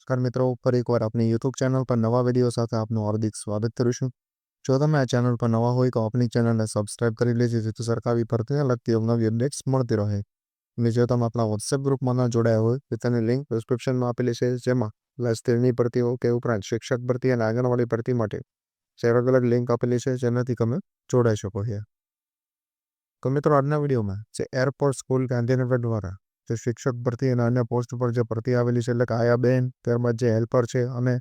નમસ્કાર મિત્રો, ફરી એકવાર આપણી યુટ્યુબ ચેનલ પર નવા વિડીયો સાથે આપનું હાર્દિક સ્વાગત કરું છું. જો તમે આ ચેનલ પર નવા હોય તો આપણી ચેનલને સબસ્ક્રાઇબ કરી લેજો જેથી સરકારી ભરતીને લગતી અવનવી અપડેટ્સ મળતી રહે. અને જો તમે આપણા વોટ્સએપ ગ્રુપમાં ન જોડાયા હોય તો તેની લિંક ડિસ્ક્રિપ્શનમાં આપેલી છે, જેમાં ક્લાસ 13ની ભરતીઓ કે ઉપરાંત શિક્ષક ભરતી અને આંગણવાડી ભરતી માટે અલગ અલગ લિંક આપેલી છે, જેનાથી તમે જોડાઈ શકો છો. તો મિત્રો, આજના વિડીયોમાં જે એરપોર્ટ સ્કૂલ ગાંધીનગર દ્વારા જે શિક્ષક ભરતી અને અન્ય પોસ્ટ પર જે ભરતી આવેલી છે, એટલે કે આયાબેન, ત્યારબાદ જે હેલ્પર છે અને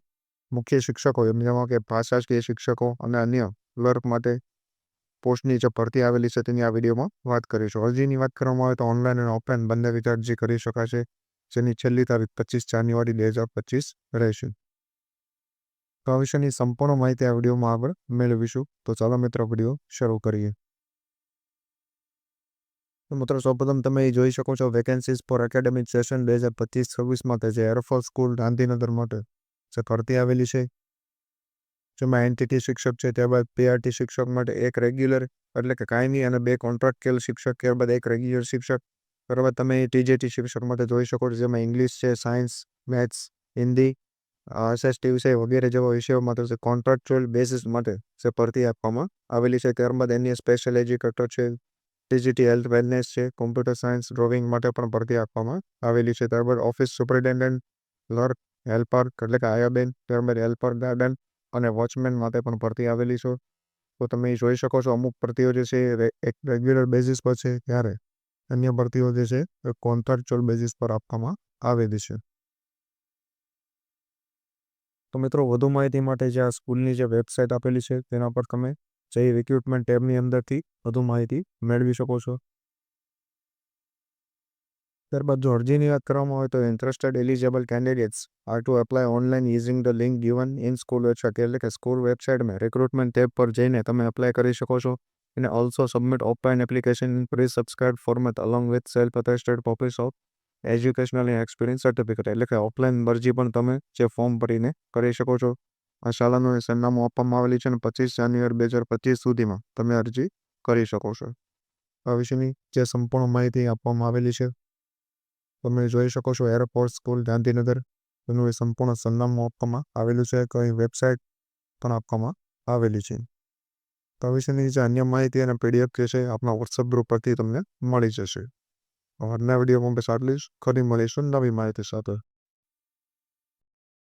મુખ્ય શિક્ષકો, જેમાં કે ભાષાકીય શિક્ષકો અને અન્ય ક્લર્ક માટે પોસ્ટની જે ભરતી આવેલી છે તેની આ વિડીયોમાં વાત કરીશું. અરજીની વાત કરવામાં આવે તો ઓનલાઈન અને ઓફલાઈન બંને રીતે અરજી કરી શકાશે, જેની છેલ્લી તારીખ 25 જાન્યુઆરી 2025 રહેશે. તો આ વિશેની સંપૂર્ણ માહિતી આ વિડીયોમાં આગળ મેળવીશું. તો ચાલો મિત્રો, વિડીયો શરૂ કરીએ. તો મિત્રો, સૌપ્રથમ તમે જોઈ શકો છો વેકેન્સીઝ ફોર એકેડેમિક સેશન 2025-26 માટે જે એરફોર્સ સ્કૂલ ગાંધીનગર માટે જે ભરતી આવેલી છે, જેમાં એનટીટી શિક્ષક છે, ત્યારબાદ પીઆરટી શિક્ષક માટે એક રેગ્યુલર એટલે કે કાયમી અને 2 કોન્ટ્રાક્ચ્યુઅલ શિક્ષક, ત્યારબાદ એક રેગ્યુલર શિક્ષક. ત્યારબાદ તમે ટીજેટી શિક્ષક માટે જોઈ શકો છો, જેમાં ઇંગ્લિશ છે, સાયન્સ, મેથ્સ, હિન્દી, એસએસટી વિષય વગેરે જેવા વિષયો માટે જે કોન્ટ્રાક્ચ્યુઅલ બેસિસ માટે જે ભરતી આપવામાં આવેલી છે. ત્યારબાદ એની સ્પેશિયલ એજ્યુકેટર છે, ટીજીટી હેલ્થ વેલનેસ છે, કોમ્પ્યુટર સાયન્સ ડ્રોઈંગ માટે પણ ભરતી આપવામાં આવેલી છે. ત્યારબાદ ઓફિસ સુપરિન્ટેન્ડન્ટ, ક્લર્ક, હેલ્પર એટલે કે આયાબેન, ત્યારબાદ હેલ્પર ગાર્ડન અને વોચમેન માટે પણ ભરતી આવેલી છે. તો તમે જોઈ શકો છો અમુક ભરતીઓ જે છે એક રેગ્યુલર બેઝિસ પર છે, ત્યારે અન્ય ભરતીઓ જે છે એ કોન્ટ્રાક્ચ્યુઅલ બેઝિસ પર આપવામાં આવેલી છે. તો મિત્રો, વધુ માહિતી માટે જે આ સ્કૂલની જે વેબસાઇટ આપેલી છે તેના પર તમે જઈ રિક્રુટમેન્ટ ટેબની અંદરથી વધુ માહિતી મેળવી શકો છો. ત્યારબાદ જો અરજીની વાત કરવામાં આવે તો interested eligible candidates are to apply online using the link given in school website, એટલે કે સ્કૂલ વેબસાઇટમાં રિક્રુટમેન્ટ ટેબ પર જઈને તમે એપ્લાય કરી શકો છો. અને also submit offline application in pre subscribe format along with self attested copies of educational experience certificate, એટલે કે ઓફલાઈન અરજી પણ તમે જે ફોર્મ ભરીને કરી શકો છો. આ શાળાનું સરનામું આપવામાં આવેલી છે અને 25 જાન્યુઆરી 2025 સુધીમાં તમે અરજી કરી શકો છો. આ વિશેની જે સંપૂર્ણ માહિતી આપવામાં આવેલી છે તમે જોઈ શકો છો. એરફોર્સ સ્કૂલ ગાંધીનગર એનું સંપૂર્ણ સરનામું આપવામાં આવેલું છે, કઈ વેબસાઇટ પણ આપવામાં આવેલી છે. તો આ વિશેની જે અન્ય માહિતી અને પીડીએફ જે છે આપણા વોટ્સએપ ગ્રુપ પરથી તમને મળી જશે. આજના વિડીયોમાં બસ આટલું જ. ફરી મળીશું નવી માહિતી સાથે.